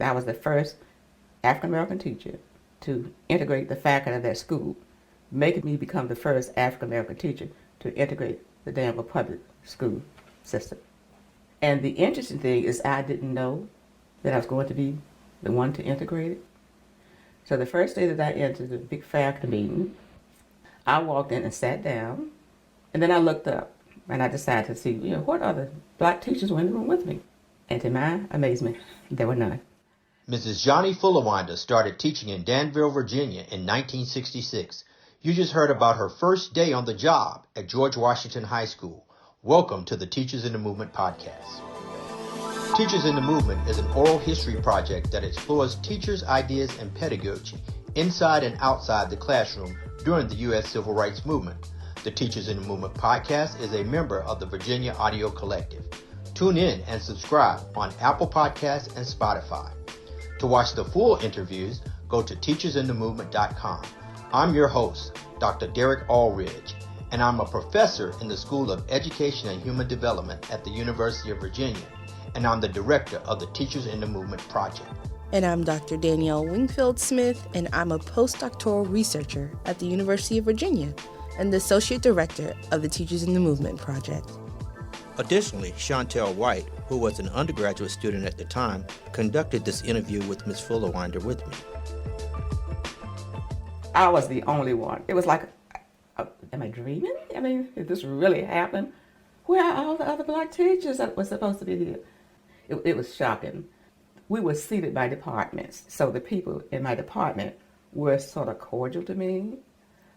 I was the first African American teacher to integrate the faculty of that school, making me become the first African American teacher to integrate the Danville public school system. And the interesting thing is I didn't know that I was going to be the one to integrate it. So the first day that I entered the big faculty meeting, I walked in and sat down, and then I looked up and I decided to see, what other black teachers were in the room with me. And to my amazement, there were none. Mrs. Johnnie Fullerwinder started teaching in Danville, Virginia in 1966. You just heard about her first day on the job at George Washington High School. Welcome to the Teachers in the Movement podcast. Teachers in the Movement is an oral history project that explores teachers' ideas and pedagogy inside and outside the classroom during the U.S. Civil Rights Movement. The Teachers in the Movement podcast is a member of the Virginia Audio Collective. Tune in and subscribe on Apple Podcasts and Spotify. To watch the full interviews, go to teachersinthemovement.com. I'm your host, Dr. Derek Allridge, and I'm a professor in the School of Education and Human Development at the University of Virginia, and I'm the director of the Teachers in the Movement project. And I'm Dr. Danielle Wingfield-Smith, and I'm a postdoctoral researcher at the University of Virginia and the associate director of the Teachers in the Movement project. Additionally, Chantel White, who was an undergraduate student at the time, conducted this interview with Ms. Fullerwinder with me. I was the only one. It was like, am I dreaming? I mean, did this really happen? Where are all the other black teachers that were supposed to be here? It was shocking. We were seated by departments, so the people in my department were sort of cordial to me,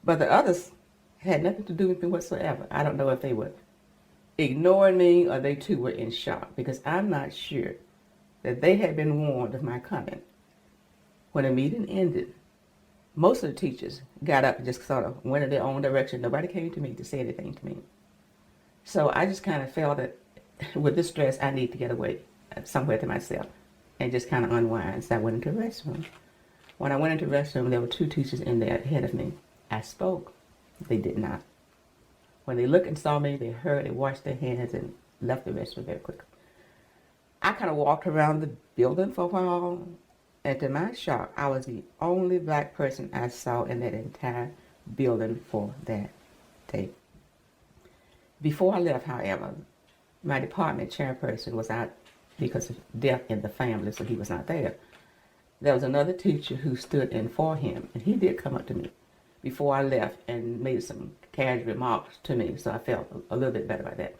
but the others had nothing to do with me whatsoever. I don't know if they were ignoring me or they too were in shock, because I'm not sure that they had been warned of my coming. When the meeting ended, most of the teachers got up and just sort of went in their own direction. Nobody came to me to say anything to me. So I just kind of felt that with this stress, I need to get away somewhere to myself and just kind of unwind. So I went into the restroom. When I went into the restroom, there were two teachers in there ahead of me. I spoke. They did not. When they looked and saw me, they heard, they washed their hands and left the restroom very quickly. I kind of walked around the building for a while, and to my shock, I was the only black person I saw in that entire building for that day. Before I left, however, my department chairperson was out because of death in the family, so he was not there. There was another teacher who stood in for him, and he did come up to me before I left and made some casual remarks to me, so I felt a little bit better about that.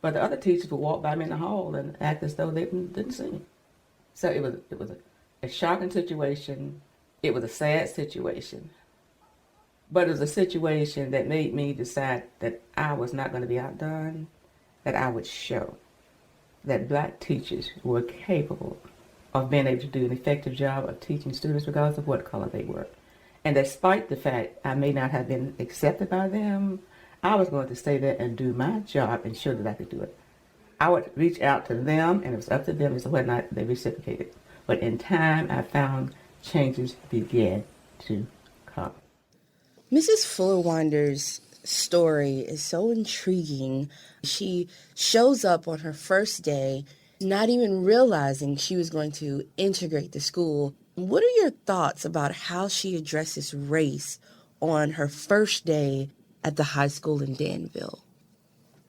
But the other teachers would walk by me in the hall and act as though they didn't see me. So it was a shocking situation. It was a sad situation. But it was a situation that made me decide that I was not going to be outdone, that I would show that black teachers were capable of being able to do an effective job of teaching students regardless of what color they were. And despite the fact I may not have been accepted by them, I was going to stay there and do my job and show that I could do it. I would reach out to them, and it was up to them as to whether or not they reciprocated. But in time, I found changes began to come. Mrs. Fullerwinder's story is so intriguing. She shows up on her first day, not even realizing she was going to integrate the school. What are your thoughts about how she addresses race on her first day at the high school in Danville?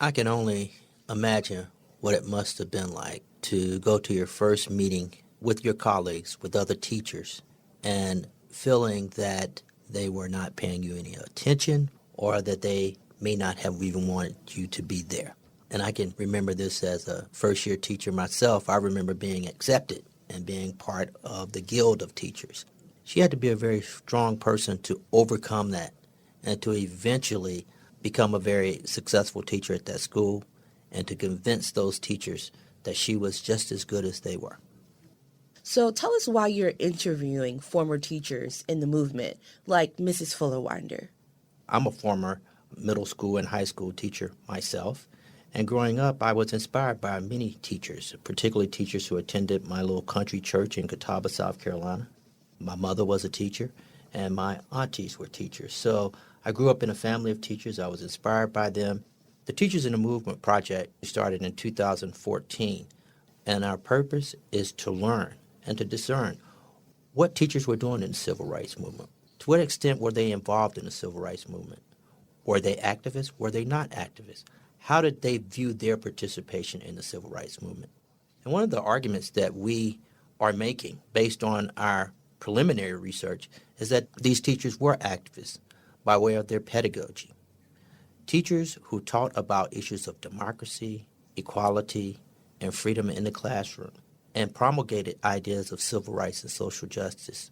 I can only imagine what it must have been like to go to your first meeting with your colleagues, with other teachers, and feeling that they were not paying you any attention or that they may not have even wanted you to be there. And I can remember this as a first-year teacher myself. I remember being accepted and being part of the guild of teachers. She had to be a very strong person to overcome that and to eventually become a very successful teacher at that school and to convince those teachers that she was just as good as they were. So tell us why you're interviewing former teachers in the movement, like Mrs. Fullerwinder. I'm a former middle school and high school teacher myself. And growing up, I was inspired by many teachers, particularly teachers who attended my little country church in Catawba, South Carolina. My mother was a teacher, and my aunties were teachers. So I grew up in a family of teachers. I was inspired by them. The Teachers in the Movement project started in 2014, and our purpose is to learn and to discern what teachers were doing in the civil rights movement. To what extent were they involved in the civil rights movement? Were they activists? Were they not activists? How did they view their participation in the civil rights movement? And one of the arguments that we are making based on our preliminary research is that these teachers were activists by way of their pedagogy. Teachers who taught about issues of democracy, equality, and freedom in the classroom and promulgated ideas of civil rights and social justice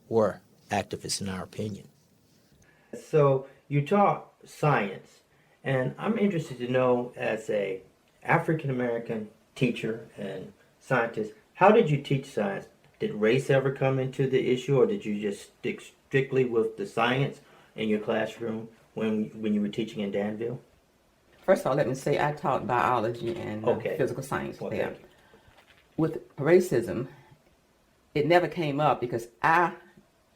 were activists in our opinion. So you taught science, and I'm interested to know, as a African-American teacher and scientist, how did you teach science? Did race ever come into the issue, or did you just stick strictly with the science in your classroom when you were teaching in Danville? First of all, let me say I taught biology and physical science there. With racism, it never came up because I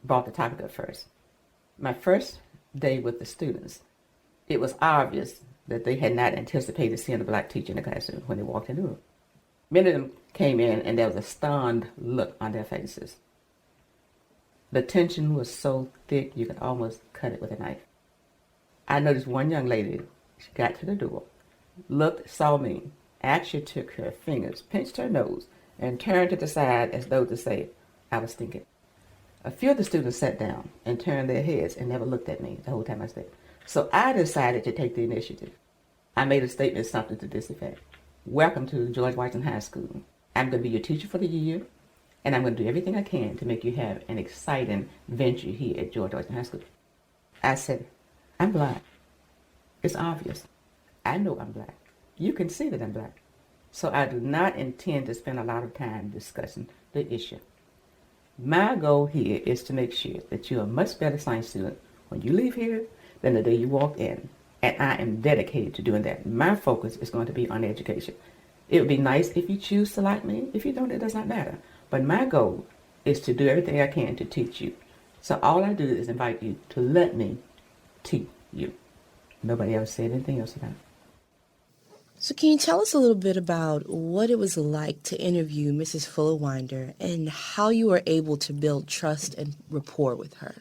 brought the topic up first. My first day with the students, it was obvious that they had not anticipated seeing a black teacher in the classroom when they walked in the room. Many of them came in and there was a stunned look on their faces. The tension was so thick you could almost cut it with a knife. I noticed one young lady, she got to the door, looked, saw me, actually took her fingers, pinched her nose, and turned to the side as though to say, I was thinking. A few of the students sat down and turned their heads and never looked at me the whole time I stayed. So I decided to take the initiative. I made a statement, something to this effect. Welcome to George Washington High School. I'm going to be your teacher for the year, and I'm going to do everything I can to make you have an exciting venture here at George Washington High School. I said, I'm black. It's obvious. I know I'm black. You can see that I'm black. So I do not intend to spend a lot of time discussing the issue. My goal here is to make sure that you're a much better science student when you leave here than the day you walk in. And I am dedicated to doing that. My focus is going to be on education. It would be nice if you choose to like me. If you don't, it does not matter. But my goal is to do everything I can to teach you. So all I do is invite you to let me teach you. Nobody else said anything else about it. So can you tell us a little bit about what it was like to interview Mrs. Fullerwinder and how you were able to build trust and rapport with her?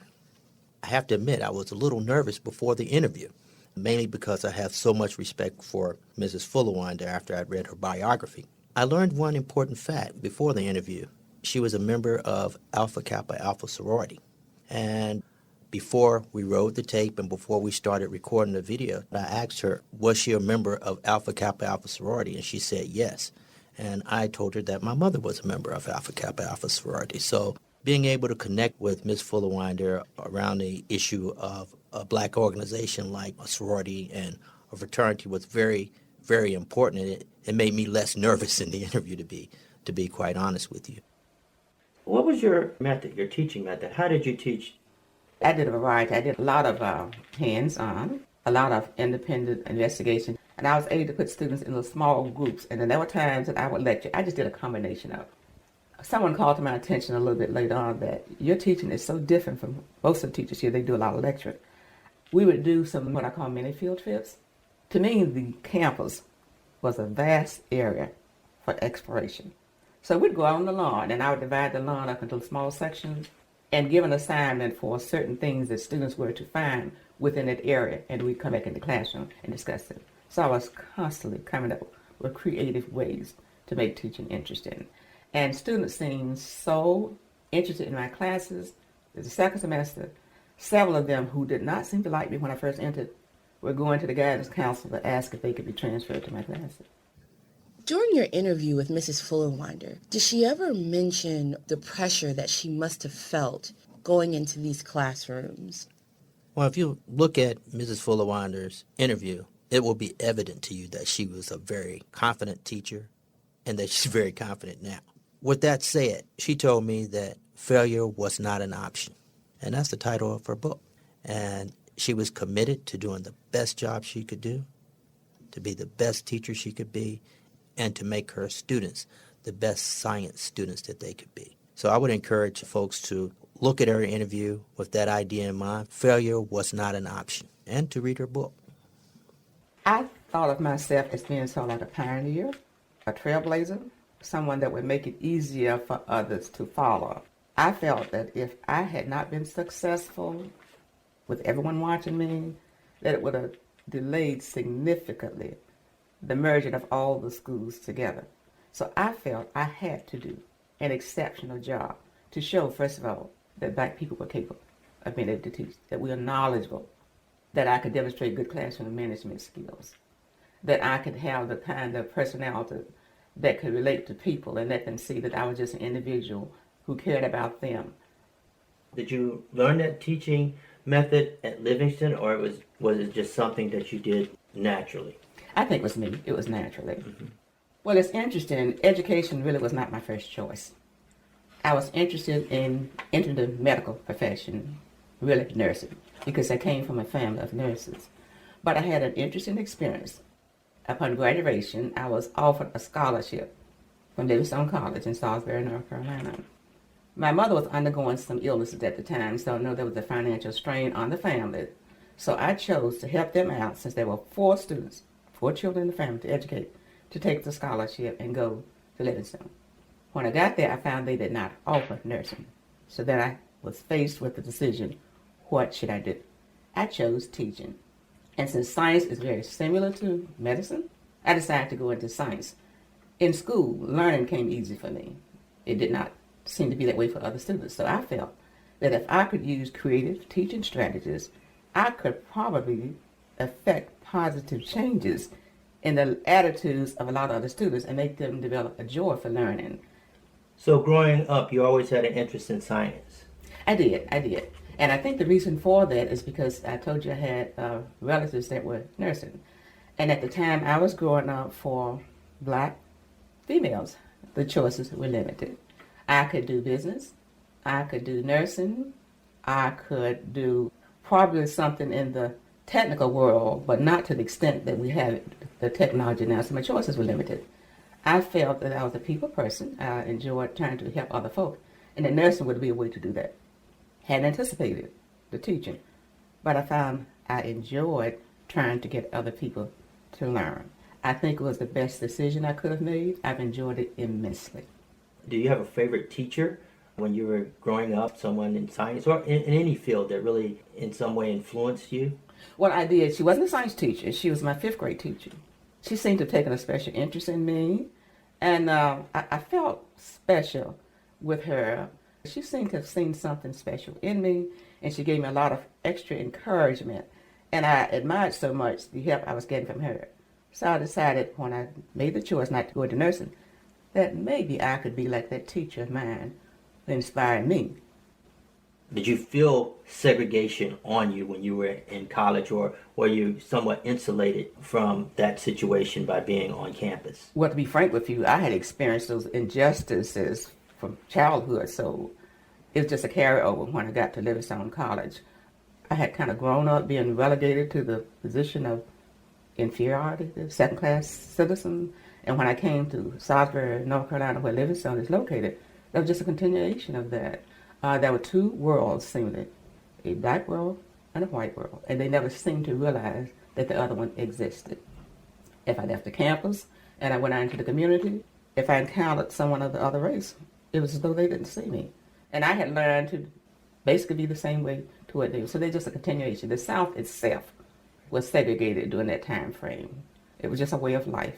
I have to admit, I was a little nervous before the interview, mainly because I have so much respect for Mrs. Fullerwinder after I'd read her biography. I learned one important fact before the interview. She was a member of Alpha Kappa Alpha sorority. And before we wrote the tape and before we started recording the video, I asked her, was she a member of Alpha Kappa Alpha sorority? And she said yes. And I told her that my mother was a member of Alpha Kappa Alpha sorority. So being able to connect with Ms. Fullerwinder around the issue of a black organization like a sorority and a fraternity was very, very important. And it made me less nervous in the interview, to be quite honest with you. What was your method, your teaching method? How did you teach? I did a variety. I did a lot of hands-on, a lot of independent investigation, and I was able to put students in little small groups. And then there were times that I would lecture. I just did a combination of. Someone called to my attention a little bit later on that your teaching is so different from most of the teachers here. They do a lot of lecturing. We would do some what I call mini field trips. To me, the campus was a vast area for exploration. So we'd go out on the lawn, and I would divide the lawn up into small sections and give an assignment for certain things that students were to find within that area, and we'd come back in the classroom and discuss it. So I was constantly coming up with creative ways to make teaching interesting. And students seemed so interested in my classes that the second semester, several of them who did not seem to like me when I first entered were going to the guidance counselor to ask if they could be transferred to my classes. During your interview with Mrs. Fullerwinder, did she ever mention the pressure that she must have felt going into these classrooms? Well, if you look at Mrs. Fullerwinder's interview, it will be evident to you that she was a very confident teacher and that she's very confident now. With that said, she told me that failure was not an option, and that's the title of her book. And she was committed to doing the best job she could do, to be the best teacher she could be, and to make her students the best science students that they could be. So I would encourage folks to look at her interview with that idea in mind. Failure was not an option, and to read her book. I thought of myself as being sort of like a pioneer, a trailblazer, someone that would make it easier for others to follow. I felt that if I had not been successful with everyone watching me, that it would have delayed significantly the merging of all the schools together. So I felt I had to do an exceptional job to show, first of all, that black people were capable of being able to teach, that we are knowledgeable, that I could demonstrate good classroom management skills, that I could have the kind of personality that could relate to people and let them see that I was just an individual who cared about them. Did you learn that teaching method at Livingston, or was it just something that you did naturally? I think it was me. It was naturally. Mm-hmm. Well, it's interesting. Education really was not my first choice. I was interested in entering the medical profession, really nursing, because I came from a family of nurses. But I had an interesting experience. Upon graduation, I was offered a scholarship from Livingstone College in Salisbury, North Carolina. My mother was undergoing some illnesses at the time, so I know there was a financial strain on the family. So I chose to help them out, since there were 4 students, 4 children in the family to educate, to take the scholarship and go to Livingstone. When I got there, I found they did not offer nursing. So then I was faced with the decision, what should I do? I chose teaching. And since science is very similar to medicine, I decided to go into science. In school, learning came easy for me. It did not seem to be that way for other students. So I felt that if I could use creative teaching strategies, I could probably affect positive changes in the attitudes of a lot of other students and make them develop a joy for learning. So growing up, you always had an interest in science. I did. And I think the reason for that is because I told you I had relatives that were nursing. And at the time I was growing up, for black females, the choices were limited. I could do business, I could do nursing, I could do probably something in the technical world, but not to the extent that we have the technology now, so my choices were limited. I felt that I was a people person. I enjoyed trying to help other folk, and the nursing would be a way to do that. Hadn't anticipated the teaching, but I found I enjoyed trying to get other people to learn. I think it was the best decision I could have made. I've enjoyed it immensely. Do you have a favorite teacher when you were growing up, someone in science or in any field that really in some way influenced you? Well, I did. She wasn't a science teacher. She was my 5th grade teacher. She seemed to have taken a special interest in me, and I felt special with her. She seemed to have seen something special in me, and she gave me a lot of extra encouragement, and I admired so much the help I was getting from her. So I decided, when I made the choice not to go into nursing, that maybe I could be like that teacher of mine who inspired me. Did you feel segregation on you when you were in college, or were you somewhat insulated from that situation by being on campus? Well, to be frank with you, I had experienced those injustices from childhood, so it was just a carryover when I got to Livingstone College. I had kind of grown up being relegated to the position of inferiority, the second-class citizen, and when I came to Salisbury, North Carolina, where Livingstone is located, that was just a continuation of that. There were 2 worlds, seemingly, a black world and a white world, and they never seemed to realize that the other one existed. If I left the campus and I went out into the community, if I encountered someone of the other race, it was as though they didn't see me. And I had learned to basically be the same way toward them. So they're just a continuation. The South itself was segregated during that time frame. It was just a way of life.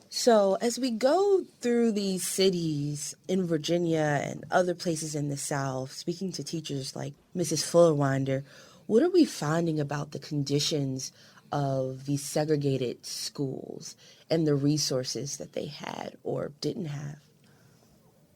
So as we go through these cities in Virginia and other places in the South, speaking to teachers like Mrs. Fullerwinder, what are we finding about the conditions of these segregated schools and the resources that they had or didn't have?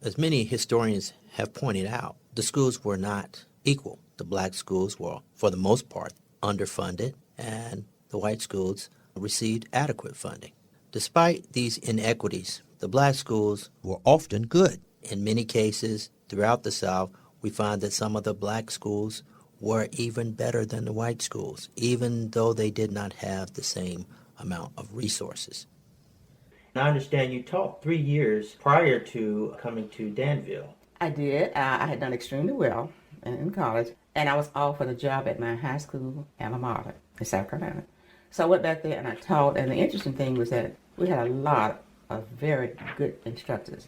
As many historians have pointed out, the schools were not equal. The black schools were, for the most part, underfunded, and the white schools received adequate funding. Despite these inequities, the black schools were often good. In many cases throughout the South, we find that some of the black schools were even better than the white schools, even though they did not have the same amount of resources. I understand you taught 3 years prior to coming to Danville. I did. I had done extremely well in college, and I was offered a job at my high school alma mater in South Carolina. So I went back there and I taught, and the interesting thing was that we had a lot are very good instructors.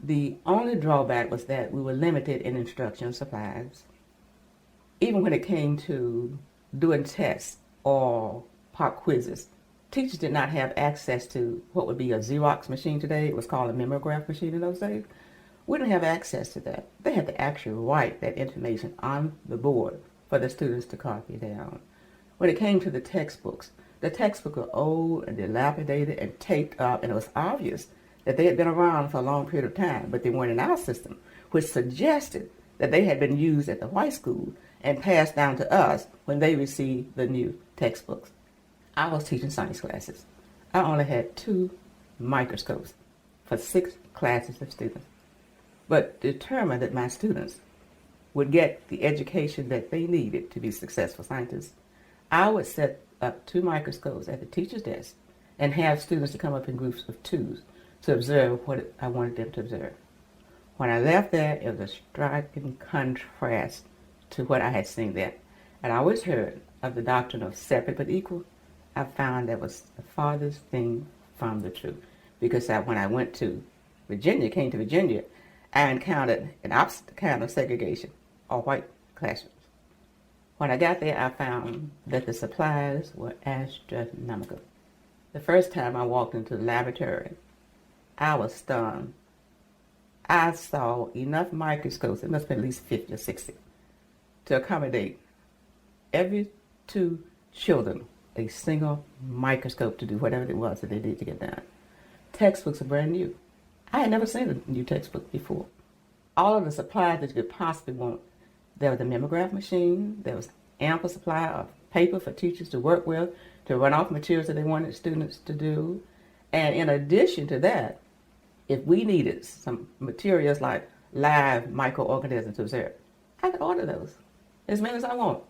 The only drawback was that we were limited in instructional supplies. Even when it came to doing tests or pop quizzes, teachers did not have access to what would be a Xerox machine today. It was called a mimeograph machine in those days. We didn't have access to that. They had to actually write that information on the board for the students to copy down. When it came to the textbooks were old and dilapidated and taped up, and it was obvious that they had been around for a long period of time, but they weren't in our system, which suggested that they had been used at the white school and passed down to us when they received the new textbooks. I was teaching science classes. I only had 2 microscopes for 6 classes of students, but determined that my students would get the education that they needed to be successful scientists. I would set up 2 microscopes at the teacher's desk and have students to come up in groups of 2s to observe what I wanted them to observe. When I left there, it was a striking contrast to what I had seen there. And I always heard of the doctrine of separate but equal. I found that was the farthest thing from the truth. Because when I went to Virginia, came to Virginia, I encountered an opposite kind of segregation, or white classrooms. When I got there, I found that the supplies were astronomical. The first time I walked into the laboratory, I was stunned. I saw enough microscopes, it must have been at least 50 or 60, to accommodate every 2 children a single microscope to do whatever it was that they needed to get done. Textbooks are brand new. I had never seen a new textbook before. All of the supplies that you could possibly want. There was a mimeograph machine. There was ample supply of paper for teachers to work with, to run off materials that they wanted students to do. And in addition to that, if we needed some materials like live microorganisms to observe, I could order those as many as I want.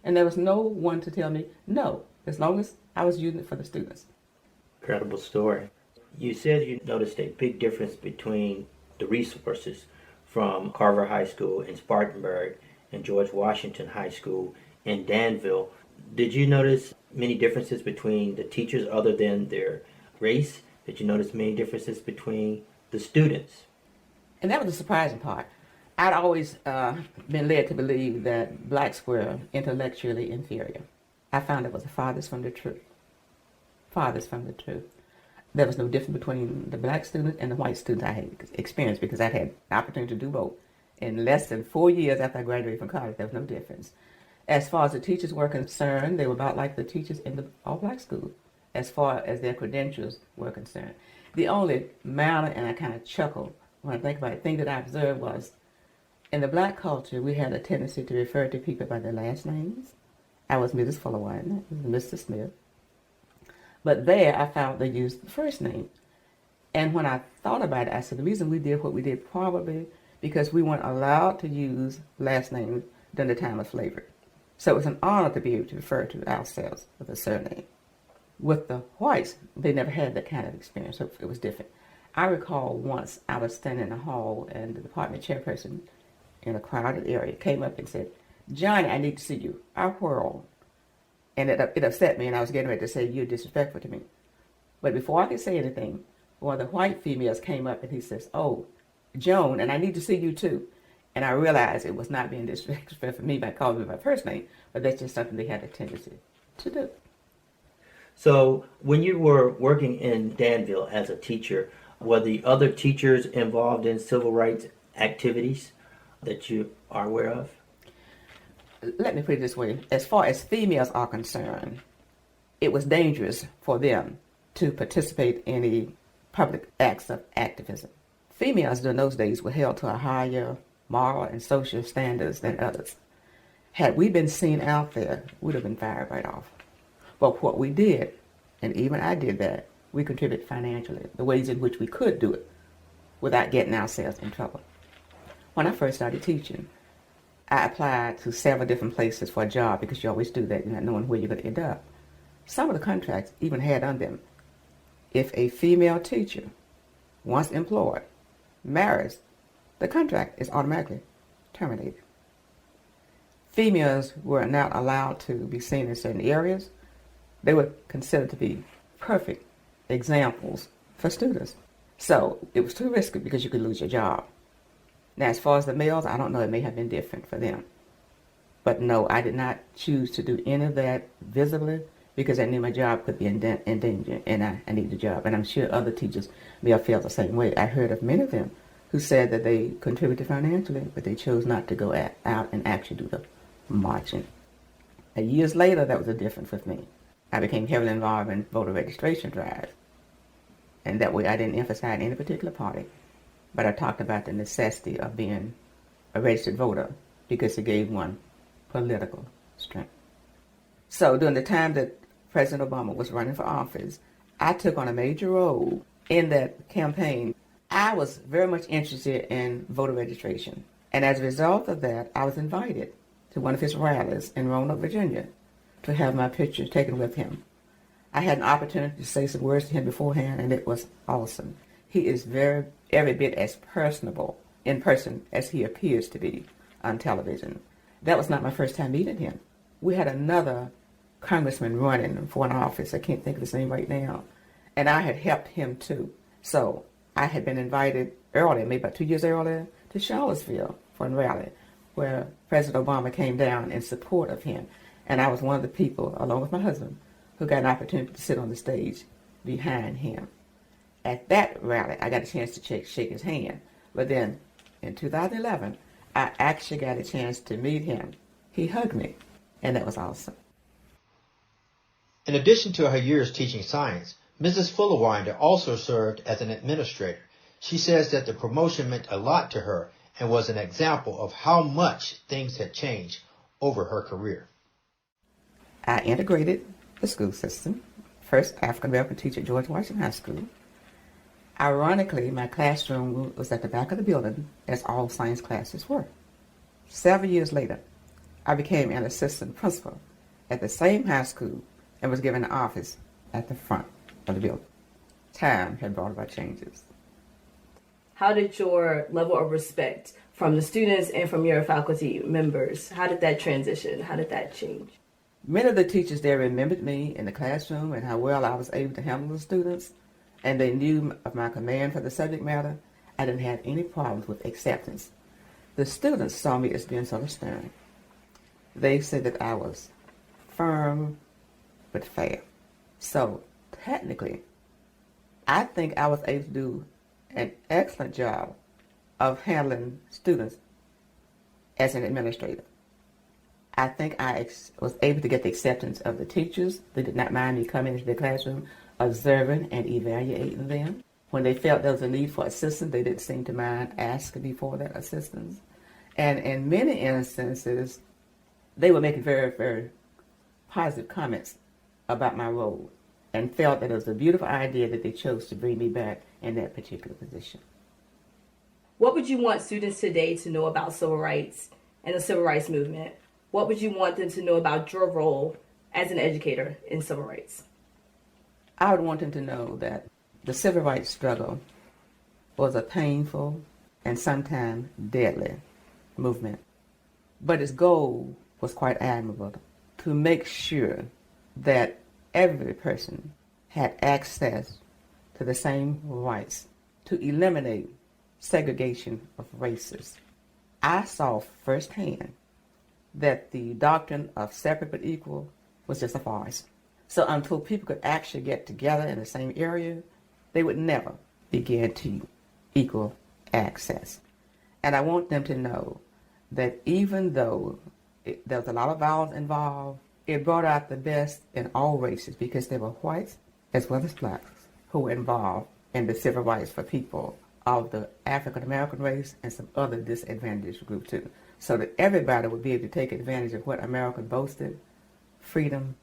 And there was no one to tell me no, as long as I was using it for the students. Incredible story. You said you noticed a big difference between the resources from Carver High School in Spartanburg and George Washington High School in Danville. Did you notice many differences between the teachers other than their race? Did you notice many differences between the students? And that was the surprising part. I'd always been led to believe that blacks were intellectually inferior. I found it was the farthest from the truth. Farthest from the truth. There was no difference between the black students and the white students I had experienced, because I had the opportunity to do both. In less than 4 years after I graduated from college, there was no difference. As far as the teachers were concerned, they were about like the teachers in the all-black school, as far as their credentials were concerned. The only manner, and I kind of chuckle when I think about it, the thing that I observed was, in the black culture, we had a tendency to refer to people by their last names. I was Mrs. Fullerwinder, Mr. Smith. But there, I found they used the first name. And when I thought about it, I said the reason we did what we did probably because we weren't allowed to use last names during the time of slavery. So it was an honor to be able to refer to ourselves with a surname. With the whites, they never had that kind of experience, so it was different. I recall once I was standing in the hall and the department chairperson in a crowded area came up and said, "Johnny, I need to see you." I whirled. And it upset me, and I was getting ready to say, "You're disrespectful to me." But before I could say anything, one of the white females came up and he says, "Oh, Joan, and I need to see you too." And I realized it was not being disrespectful for me by calling me by first name, but that's just something they had a tendency to do. So when you were working in Danville as a teacher, were the other teachers involved in civil rights activities that you are aware of? Let me put it this way. As far as females are concerned, it was dangerous for them to participate in any public acts of activism. Females during those days were held to a higher moral and social standards than others. Had we been seen out there, we'd have been fired right off. But what we did, and even I did that, we contributed financially, the ways in which we could do it without getting ourselves in trouble. When I first started teaching, I applied to several different places for a job because you always do that, you're not knowing where you're going to end up. Some of the contracts even had on them, if a female teacher, once employed, marries, the contract is automatically terminated. Females were not allowed to be seen in certain areas. They were considered to be perfect examples for students. So it was too risky because you could lose your job. Now, as far as the males, I don't know, it may have been different for them. But no, I did not choose to do any of that visibly because I knew my job could be in danger and I needed a job. And I'm sure other teachers may have felt the same way. I heard of many of them who said that they contributed financially, but they chose not to go out and actually do the marching. Years later, that was a difference with me. I became heavily involved in voter registration drives. And that way I didn't emphasize any particular party, but I talked about the necessity of being a registered voter because it gave one political strength. So during the time that President Obama was running for office, I took on a major role in that campaign. I was very much interested in voter registration. And as a result of that, I was invited to one of his rallies in Roanoke, Virginia, to have my picture taken with him. I had an opportunity to say some words to him beforehand, and it was awesome. He is every bit as personable in person as he appears to be on television. That was not my first time meeting him. We had another congressman running for an office. I can't think of his name right now. And I had helped him too. So I had been invited earlier, maybe about 2 years earlier, to Charlottesville for a rally where President Obama came down in support of him. And I was one of the people, along with my husband, who got an opportunity to sit on the stage behind him. At that rally, I got a chance to shake his hand. But then in 2011, I actually got a chance to meet him. He hugged me, and that was awesome. In addition to her years teaching science, Mrs. Fullerwinder also served as an administrator. She says that the promotion meant a lot to her and was an example of how much things had changed over her career. I integrated the school system, first African-American teacher at George Washington High School. Ironically, my classroom was at the back of the building, as all science classes were. Several years later, I became an assistant principal at the same high school and was given an office at the front of the building. Time had brought about changes. How did your level of respect from the students and from your faculty members, how did that transition? How did that change? Many of the teachers there remembered me in the classroom and how well I was able to handle the students, and they knew of my command for the subject matter. I didn't have any problems with acceptance. The students saw me as being sort of stern. They said that I was firm but fair. So technically, I think I was able to do an excellent job of handling students as an administrator. I think I was able to get the acceptance of the teachers. They did not mind me coming into the classroom, observing and evaluating them. When they felt there was a need for assistance, they didn't seem to mind asking me for that assistance. And in many instances, they were making very, very positive comments about my role and felt that it was a beautiful idea that they chose to bring me back in that particular position. What would you want students today to know about civil rights and the civil rights movement? What would you want them to know about your role as an educator in civil rights? I would want them to know that the civil rights struggle was a painful and sometimes deadly movement. But its goal was quite admirable, to make sure that every person had access to the same rights, to eliminate segregation of races. I saw firsthand that the doctrine of separate but equal was just a farce. So until people could actually get together in the same area, they would never begin to equal access. And I want them to know that even though there was a lot of violence involved, it brought out the best in all races because there were whites as well as blacks who were involved in the civil rights for people of the African American race and some other disadvantaged group too, so that everybody would be able to take advantage of what America boasted, freedom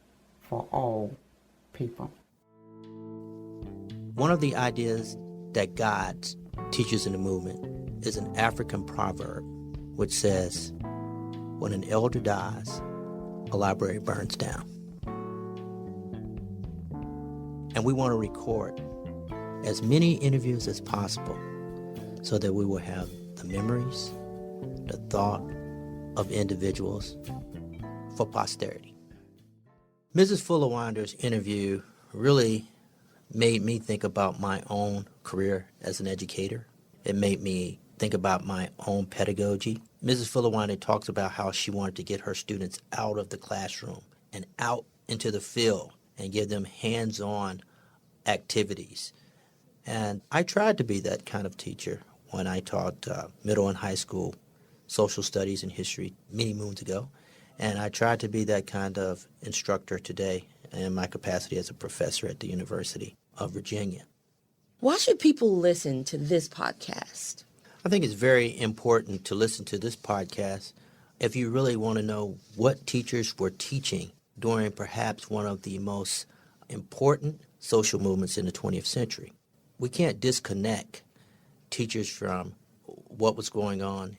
for all people. One of the ideas that guides teachers in the movement is an African proverb which says, when an elder dies, a library burns down. And we want to record as many interviews as possible so that we will have the memories, the thought of individuals for posterity. Mrs. Fullerwinder's interview really made me think about my own career as an educator. It made me think about my own pedagogy. Mrs. Fullerwinder talks about how she wanted to get her students out of the classroom and out into the field and give them hands-on activities. And I tried to be that kind of teacher when I taught middle and high school social studies and history many moons ago. And I tried to be that kind of instructor today in my capacity as a professor at the University of Virginia. Why should people listen to this podcast? I think it's very important to listen to this podcast if you really want to know what teachers were teaching during perhaps one of the most important social movements in the 20th century. We can't disconnect teachers from what was going on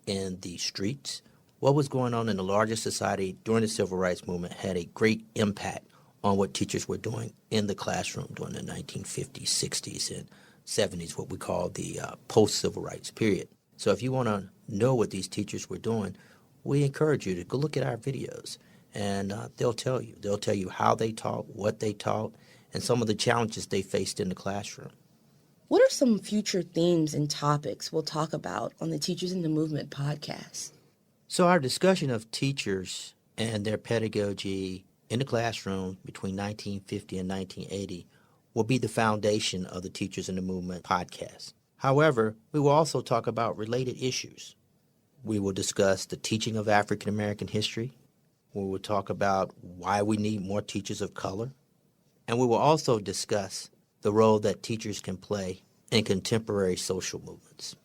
in the streets. What was going on in the larger society during the Civil Rights Movement had a great impact on what teachers were doing in the classroom during the 1950s, 60s, and 70s, what we call the post-Civil Rights period. So if you want to know what these teachers were doing, we encourage you to go look at our videos, and they'll tell you. They'll tell you how they taught, what they taught, and some of the challenges they faced in the classroom. What are some future themes and topics we'll talk about on the Teachers in the Movement podcast? So our discussion of teachers and their pedagogy in the classroom between 1950 and 1980 will be the foundation of the Teachers in the Movement podcast. However, we will also talk about related issues. We will discuss the teaching of African American history. We will talk about why we need more teachers of color. And we will also discuss the role that teachers can play in contemporary social movements.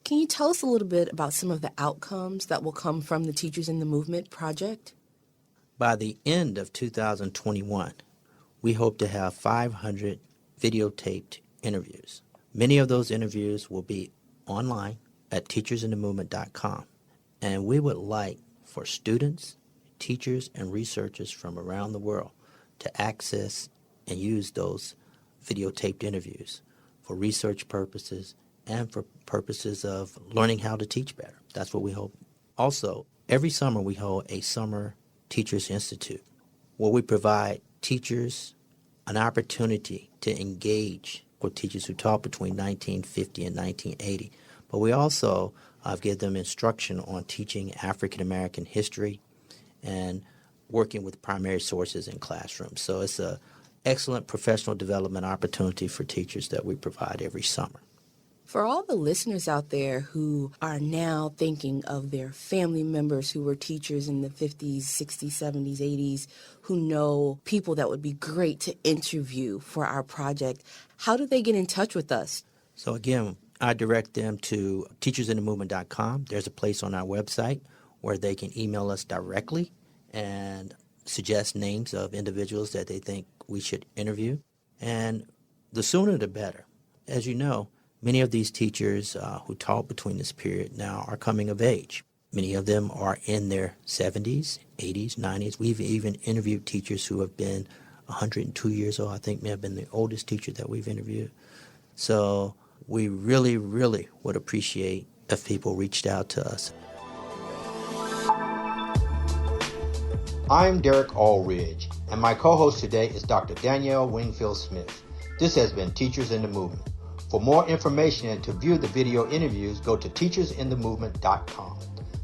Can you tell us a little bit about some of the outcomes that will come from the Teachers in the Movement project? By the end of 2021, we hope to have 500 videotaped interviews. Many of those interviews will be online at teachersinthemovement.com. And we would like for students, teachers, and researchers from around the world to access and use those videotaped interviews for research purposes and for purposes of learning how to teach better. That's what we hope. Also, every summer we hold a Summer Teachers Institute where we provide teachers an opportunity to engage with teachers who taught between 1950 and 1980. But we also give them instruction on teaching African American history and working with primary sources in classrooms. So it's an excellent professional development opportunity for teachers that we provide every summer. For all the listeners out there who are now thinking of their family members who were teachers in the 50s, 60s, 70s, 80s, who know people that would be great to interview for our project, how do they get in touch with us? So again, I direct them to teachersinthemovement.com. There's a place on our website where they can email us directly and suggest names of individuals that they think we should interview. And the sooner the better. As you know, many of these teachers who taught between this period now are coming of age. Many of them are in their 70s, 80s, 90s. We've even interviewed teachers who have been 102 years old. I think may have been the oldest teacher that we've interviewed. So we really, really would appreciate if people reached out to us. I'm Derek Allridge, and my co-host today is Dr. Danielle Wingfield-Smith. This has been Teachers in the Movement. For more information and to view the video interviews, go to teachersinthemovement.com.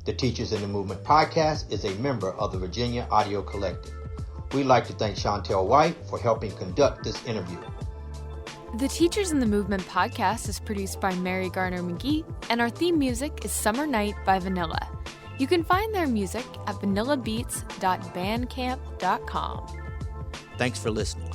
The Teachers in the Movement podcast is a member of the Virginia Audio Collective. We'd like to thank Chantel White for helping conduct this interview. The Teachers in the Movement podcast is produced by Mary Garner McGee, and our theme music is Summer Night by Vanilla. You can find their music at vanillabeats.bandcamp.com. Thanks for listening.